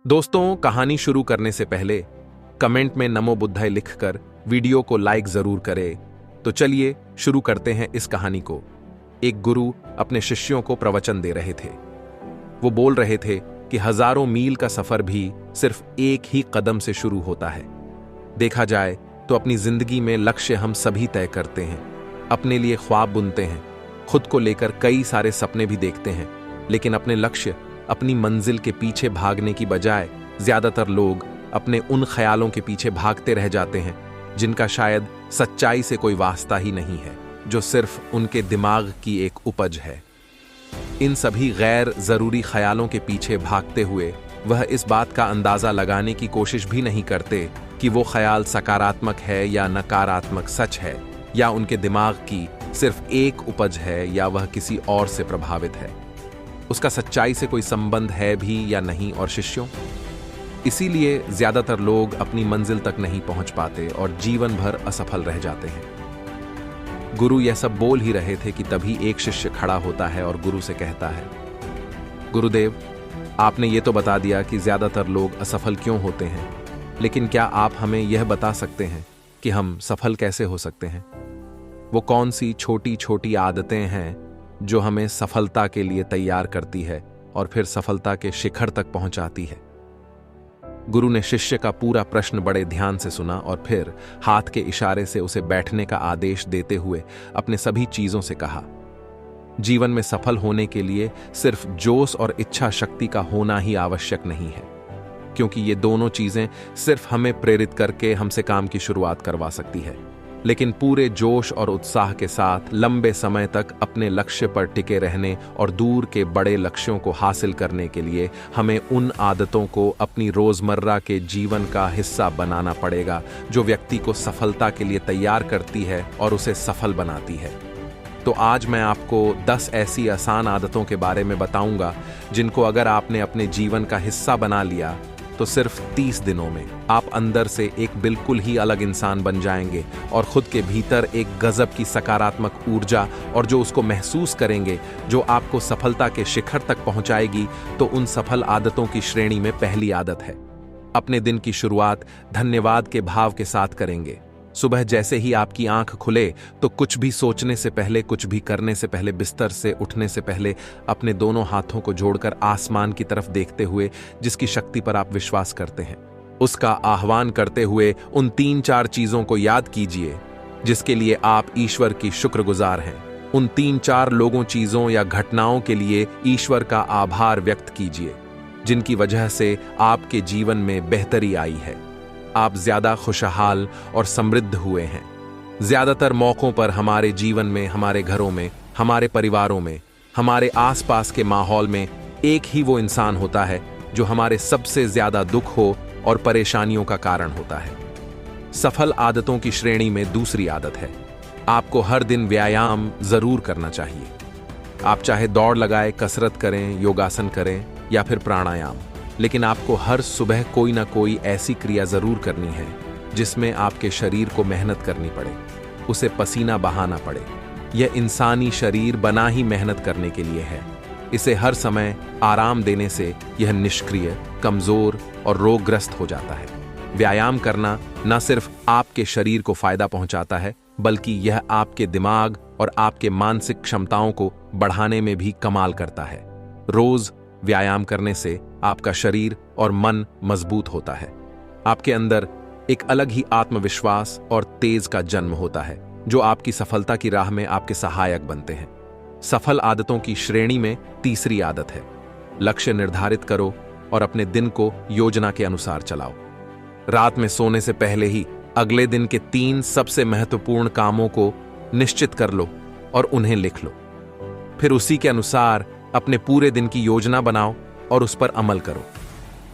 दोस्तों, कहानी शुरू करने से पहले कमेंट में नमो बुद्धाय लिखकर वीडियो को लाइक जरूर करें। तो चलिए शुरू करते हैं इस कहानी को। एक गुरु अपने शिष्यों को प्रवचन दे रहे थे। वो बोल रहे थे कि हजारों मील का सफर भी सिर्फ एक ही कदम से शुरू होता है। देखा जाए तो अपनी जिंदगी में लक्ष्य हम सभी तय करते हैं, अपने लिए ख्वाब बुनते हैं, खुद को लेकर कई सारे सपने भी देखते हैं, लेकिन अपने लक्ष्य, अपनी मंजिल के पीछे भागने की बजाय ज्यादातर लोग अपने उन ख्यालों के पीछे भागते रह जाते हैं जिनका शायद सच्चाई से कोई वास्ता ही नहीं है, जो सिर्फ उनके दिमाग की एक उपज है। इन सभी गैर जरूरी ख्यालों के पीछे भागते हुए वह इस बात का अंदाजा लगाने की कोशिश भी नहीं करते कि वो ख्याल सकारात्मक है या नकारात्मक, सच है या उनके दिमाग की सिर्फ एक उपज है या वह किसी और से प्रभावित है, उसका सच्चाई से कोई संबंध है भी या नहीं। और शिष्यों, इसीलिए ज्यादातर लोग अपनी मंजिल तक नहीं पहुंच पाते और जीवन भर असफल रह जाते हैं। गुरु यह सब बोल ही रहे थे कि तभी एक शिष्य खड़ा होता है और गुरु से कहता है, गुरुदेव, आपने ये तो बता दिया कि ज्यादातर लोग असफल क्यों होते हैं, लेकिन क्या आप हमें यह बता सकते हैं कि हम सफल कैसे हो सकते हैं? वो कौन सी छोटी छोटी आदतें हैं जो हमें सफलता के लिए तैयार करती है और फिर सफलता के शिखर तक पहुंचाती है? गुरु ने शिष्य का पूरा प्रश्न बड़े ध्यान से सुना और फिर हाथ के इशारे से उसे बैठने का आदेश देते हुए अपने सभी चीजों से कहा, जीवन में सफल होने के लिए सिर्फ जोश और इच्छा शक्ति का होना ही आवश्यक नहीं है, क्योंकि ये दोनों चीजें सिर्फ हमें प्रेरित करके हमसे काम की शुरुआत करवा सकती है, लेकिन पूरे जोश और उत्साह के साथ लंबे समय तक अपने लक्ष्य पर टिके रहने और दूर के बड़े लक्ष्यों को हासिल करने के लिए हमें उन आदतों को अपनी रोजमर्रा के जीवन का हिस्सा बनाना पड़ेगा जो व्यक्ति को सफलता के लिए तैयार करती है और उसे सफल बनाती है। तो आज मैं आपको 10 ऐसी आसान आदतों के बारे में बताऊंगा जिनको अगर आपने अपने जीवन का हिस्सा बना लिया तो सिर्फ 30 दिनों में आप अंदर से एक बिल्कुल ही अलग इंसान बन जाएंगे और खुद के भीतर एक गजब की सकारात्मक ऊर्जा और जो उसको महसूस करेंगे, जो आपको सफलता के शिखर तक पहुंचाएगी। तो उन सफल आदतों की श्रेणी में पहली आदत है, अपने दिन की शुरुआत धन्यवाद के भाव के साथ करेंगे। सुबह जैसे ही आपकी आंख खुले तो कुछ भी सोचने से पहले, कुछ भी करने से पहले, बिस्तर से उठने से पहले अपने दोनों हाथों को जोड़कर आसमान की तरफ देखते हुए, जिसकी शक्ति पर आप विश्वास करते हैं, उसका आह्वान करते हुए उन 3-4 चीजों को याद कीजिए जिसके लिए आप ईश्वर की शुक्रगुजार हैं। उन 3-4 लोगों, चीजों या घटनाओं के लिए ईश्वर का आभार व्यक्त कीजिए जिनकी वजह से आपके जीवन में बेहतरी आई है, आप ज्यादा खुशहाल और समृद्ध हुए हैं। ज्यादातर मौकों पर हमारे जीवन में, हमारे घरों में, हमारे परिवारों में, हमारे आसपास के माहौल में एक ही वो इंसान होता है जो हमारे सबसे ज्यादा दुख हो और परेशानियों का कारण होता है। सफल आदतों की श्रेणी में दूसरी आदत है, आपको हर दिन व्यायाम जरूर करना चाहिए। आप चाहे दौड़ लगाए, कसरत करें, योगासन करें या फिर प्राणायाम, लेकिन आपको हर सुबह कोई ना कोई ऐसी क्रिया जरूर करनी है जिसमें आपके शरीर को मेहनत करनी पड़े, उसे पसीना बहाना पड़े। यह इंसानी शरीर बना ही मेहनत करने के लिए है। इसे हर समय आराम देने से यह निष्क्रिय, कमजोर और रोगग्रस्त हो जाता है। व्यायाम करना न सिर्फ आपके शरीर को फायदा पहुंचाता है, बल्कि यह आपके दिमाग और आपके मानसिक क्षमताओं को बढ़ाने में भी कमाल करता है। रोज व्यायाम करने से आपका शरीर और मन मजबूत होता है। आपके अंदर एक अलग ही आत्मविश्वास और तेज का जन्म होता है जो आपकी सफलता की राह में आपके सहायक बनते हैं। सफल आदतों की श्रेणी में तीसरी आदत है, लक्ष्य निर्धारित करो और अपने दिन को योजना के अनुसार चलाओ। रात में सोने से पहले ही अगले दिन के 3 सबसे महत्वपूर्ण कामों को निश्चित कर लो और उन्हें लिख लो। फिर उसी के अनुसार अपने पूरे दिन की योजना बनाओ और उस पर अमल करो।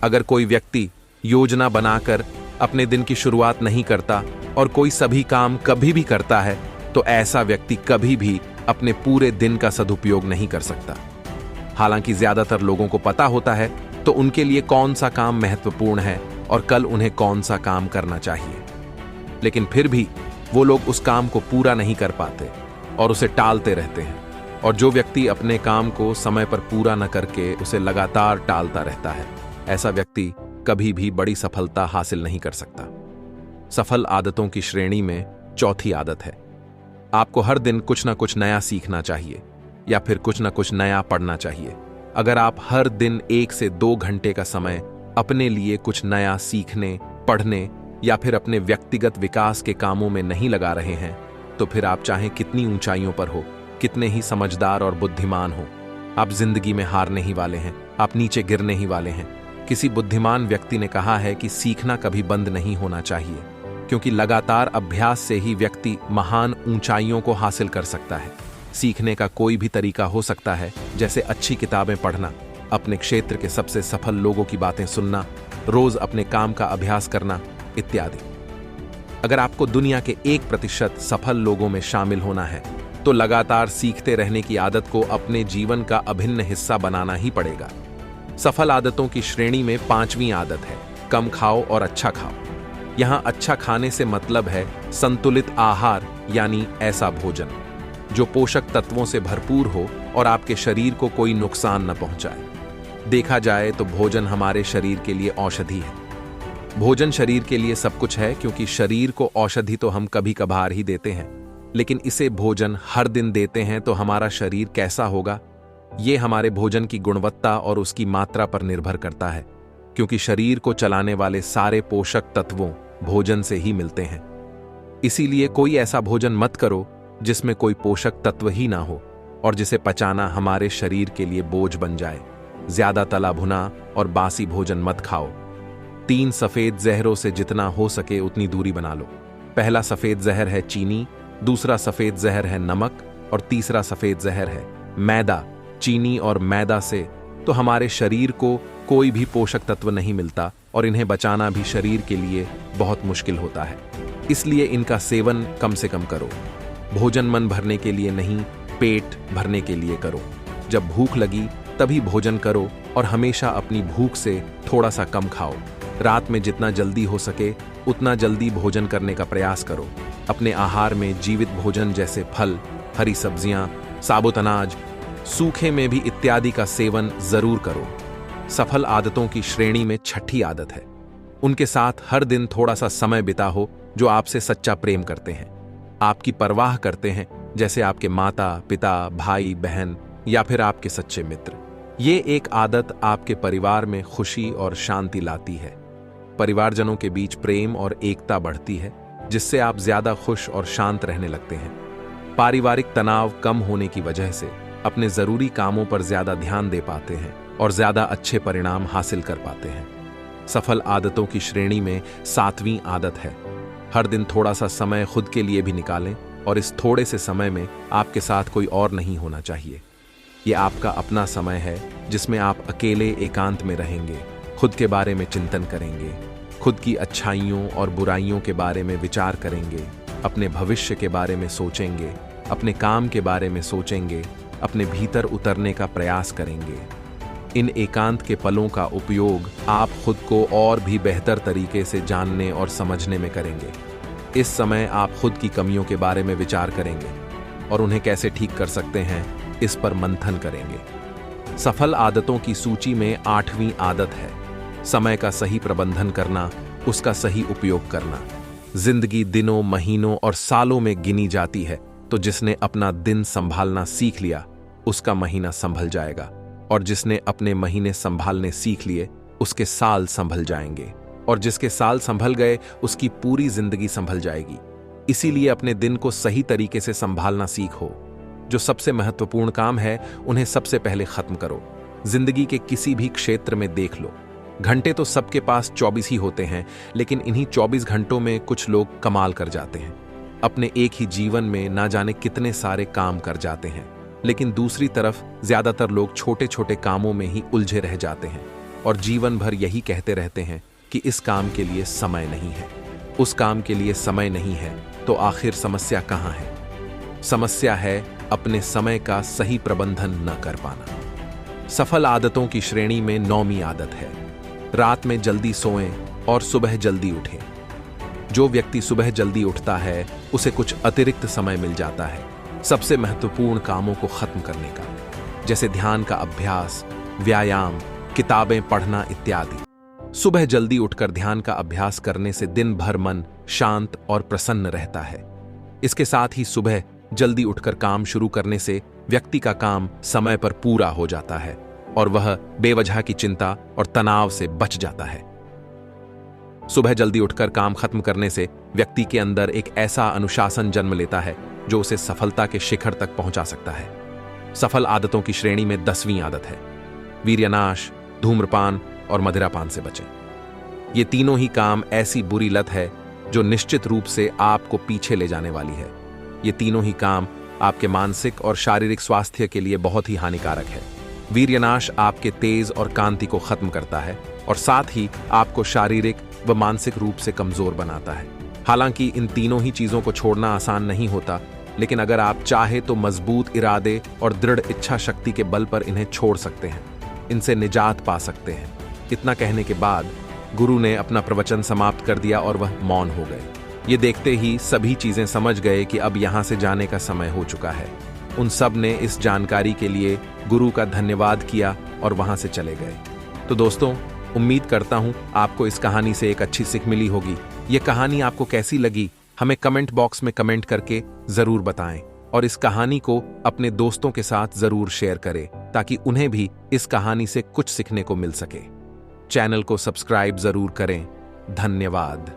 अगर कोई व्यक्ति योजना बनाकर अपने दिन की शुरुआत नहीं करता और कोई सभी काम कभी भी करता है, तो ऐसा व्यक्ति कभी भी अपने पूरे दिन का सदुपयोग नहीं कर सकता। हालांकि ज्यादातर लोगों को पता होता है तो उनके लिए कौन सा काम महत्वपूर्ण है और कल उन्हें कौन सा काम करना चाहिए, लेकिन फिर भी वो लोग उस काम को पूरा नहीं कर पाते और उसे टालते रहते हैं। और जो व्यक्ति अपने काम को समय पर पूरा न करके उसे लगातार टालता रहता है, ऐसा व्यक्ति कभी भी बड़ी सफलता हासिल नहीं कर सकता। सफल आदतों की श्रेणी में चौथी आदत है, आपको हर दिन कुछ ना कुछ नया सीखना चाहिए या फिर कुछ ना कुछ नया पढ़ना चाहिए। अगर आप हर दिन 1 से 2 घंटे का समय अपने लिए कुछ नया सीखने, पढ़ने या फिर अपने व्यक्तिगत विकास के कामों में नहीं लगा रहे हैं, तो फिर आप चाहे कितनी ऊंचाइयों पर हो, कितने ही समझदार और बुद्धिमान हो, आप जिंदगी में हारने ही वाले हैं, आप नीचे गिरने ही वाले हैं। किसी बुद्धिमान व्यक्ति ने कहा है कि सीखना कभी बंद नहीं होना चाहिए, क्योंकि लगातार अभ्यास से ही व्यक्ति महान ऊंचाइयों को हासिल कर सकता है। सीखने का कोई भी तरीका हो सकता है, जैसे अच्छी किताबें पढ़ना, अपने क्षेत्र के सबसे सफल लोगों की बातें सुनना, रोज अपने काम का अभ्यास करना इत्यादि। अगर आपको दुनिया के 1% सफल लोगों में शामिल होना है, तो लगातार सीखते रहने की आदत को अपने जीवन का अभिन्न हिस्सा बनाना ही पड़ेगा। सफल आदतों की श्रेणी में 5वीं आदत है, कम खाओ और अच्छा खाओ। यहां अच्छा खाने से मतलब है संतुलित आहार, यानी ऐसा भोजन जो पोषक तत्वों से भरपूर हो और आपके शरीर को कोई नुकसान न पहुंचाए। देखा जाए तो भोजन हमारे शरीर के लिए औषधि है। भोजन शरीर के लिए सब कुछ है, क्योंकि शरीर को औषधि तो हम कभी कभार ही देते हैं, लेकिन इसे भोजन हर दिन देते हैं तो हमारा शरीर कैसा होगा, ये हमारे भोजन की गुणवत्ता और उसकी मात्रा पर निर्भर करता है, क्योंकि शरीर को चलाने वाले सारे पोषक तत्वों भोजन से ही मिलते हैं। इसीलिए कोई ऐसा भोजन मत करो जिसमें कोई पोषक तत्व ही ना हो और जिसे पचाना हमारे शरीर के लिए बोझ बन जाए। ज्यादा तला भुना और बासी भोजन मत खाओ। 3 सफेद जहरों से जितना हो सके उतनी दूरी बना लो। पहला सफेद जहर है चीनी, दूसरा सफेद जहर है नमक और तीसरा सफेद जहर है मैदा। चीनी और मैदा से तो हमारे शरीर को कोई भी पोषक तत्व नहीं मिलता और इन्हें बचाना भी शरीर के लिए बहुत मुश्किल होता है। इसलिए इनका सेवन कम से कम करो। भोजन मन भरने के लिए नहीं, पेट भरने के लिए करो। जब भूख लगी तभी भोजन करो और हमेशा अपनी भूख से थोड़ा सा कम खाओ। रात में जितना जल्दी हो सके उतना जल्दी भोजन करने का प्रयास करो। अपने आहार में जीवित भोजन जैसे फल, हरी सब्जियां, साबुत अनाज, सूखे में भी इत्यादि का सेवन जरूर करो। सफल आदतों की श्रेणी में 6ठी आदत है, उनके साथ हर दिन थोड़ा सा समय बिताओ जो आपसे सच्चा प्रेम करते हैं, आपकी परवाह करते हैं, जैसे आपके माता पिता, भाई बहन या फिर आपके सच्चे मित्र। ये एक आदत आपके परिवार में खुशी और शांति लाती है। परिवारजनों के बीच प्रेम और एकता बढ़ती है, जिससे आप ज्यादा खुश और शांत रहने लगते हैं। पारिवारिक तनाव कम होने की वजह से अपने जरूरी कामों पर ज्यादा ध्यान दे पाते हैं और ज्यादा अच्छे परिणाम हासिल कर पाते हैं। सफल आदतों की श्रेणी में 7वीं आदत है, हर दिन थोड़ा सा समय खुद के लिए भी निकालें और इस थोड़े से समय में आपके साथ कोई और नहीं होना चाहिए। ये आपका अपना समय है जिसमें आप अकेले एकांत में रहेंगे, खुद के बारे में चिंतन करेंगे, खुद की अच्छाइयों और बुराइयों के बारे में विचार करेंगे, अपने भविष्य के बारे में सोचेंगे, अपने काम के बारे में सोचेंगे, अपने भीतर उतरने का प्रयास करेंगे। इन एकांत के पलों का उपयोग आप खुद को और भी बेहतर तरीके से जानने और समझने में करेंगे। इस समय आप खुद की कमियों के बारे में विचार करेंगे और उन्हें कैसे ठीक कर सकते हैं, इस पर मंथन करेंगे। सफल आदतों की सूची में 8वीं आदत है, समय का सही प्रबंधन करना, उसका सही उपयोग करना। जिंदगी दिनों, महीनों और सालों में गिनी जाती है, तो जिसने अपना दिन संभालना सीख लिया उसका महीना संभल जाएगा, और जिसने अपने महीने संभालने सीख लिए उसके साल संभल जाएंगे, और जिसके साल संभल गए उसकी पूरी जिंदगी संभल जाएगी। इसीलिए अपने दिन को सही तरीके से संभालना सीखो। जो सबसे महत्वपूर्ण काम है उन्हें सबसे पहले खत्म करो। जिंदगी के किसी भी क्षेत्र में देख लो, घंटे तो सबके पास 24 ही होते हैं, लेकिन इन्हीं 24 घंटों में कुछ लोग कमाल कर जाते हैं। अपने एक ही जीवन में ना जाने कितने सारे काम कर जाते हैं, लेकिन दूसरी तरफ ज्यादातर लोग छोटे छोटे कामों में ही उलझे रह जाते हैं और जीवन भर यही कहते रहते हैं कि इस काम के लिए समय नहीं है, उस काम के लिए समय नहीं है। तो आखिर समस्या कहाँ है? समस्या है अपने समय का सही प्रबंधन न कर पाना। सफल आदतों की श्रेणी में 9वीं आदत है, रात में जल्दी सोएं और सुबह जल्दी उठें। जो व्यक्ति सुबह जल्दी उठता है उसे कुछ अतिरिक्त समय मिल जाता है सबसे महत्वपूर्ण कामों को खत्म करने का, जैसे ध्यान का अभ्यास, व्यायाम, किताबें पढ़ना इत्यादि। सुबह जल्दी उठकर ध्यान का अभ्यास करने से दिन भर मन शांत और प्रसन्न रहता है। इसके साथ ही सुबह जल्दी उठकर काम शुरू करने से व्यक्ति का काम समय पर पूरा हो जाता है और वह बेवजह की चिंता और तनाव से बच जाता है। सुबह जल्दी उठकर काम खत्म करने से व्यक्ति के अंदर एक ऐसा अनुशासन जन्म लेता है जो उसे सफलता के शिखर तक पहुंचा सकता है। सफल आदतों की श्रेणी में 10वीं आदत है वीर्यनाश, धूम्रपान और मदिरापान से बचें। ये तीनों ही काम ऐसी बुरी लत है जो निश्चित रूप से आपको पीछे ले जाने वाली है। ये तीनों ही काम आपके मानसिक और शारीरिक स्वास्थ्य के लिए बहुत ही हानिकारक है। वीर्यनाश आपके तेज और कांति को खत्म करता है और साथ ही आपको शारीरिक व मानसिक रूप से कमजोर बनाता है। हालांकि इन तीनों ही चीजों को छोड़ना आसान नहीं होता, लेकिन अगर आप चाहे तो मजबूत इरादे और दृढ़ इच्छा शक्ति के बल पर इन्हें छोड़ सकते हैं, इनसे निजात पा सकते हैं। इतना कहने के बाद गुरु ने अपना प्रवचन समाप्त कर दिया और वह मौन हो गए। ये देखते ही सभी चीजें समझ गए कि अब यहां से जाने का समय हो चुका है। उन सब ने इस जानकारी के लिए गुरु का धन्यवाद किया और वहां से चले गए। तो दोस्तों, उम्मीद करता हूं आपको इस कहानी से एक अच्छी सीख मिली होगी। ये कहानी आपको कैसी लगी हमें कमेंट बॉक्स में कमेंट करके जरूर बताएं और इस कहानी को अपने दोस्तों के साथ जरूर शेयर करें ताकि उन्हें भी इस कहानी से कुछ सीखने को मिल सके। चैनल को सब्सक्राइब जरूर करें। धन्यवाद।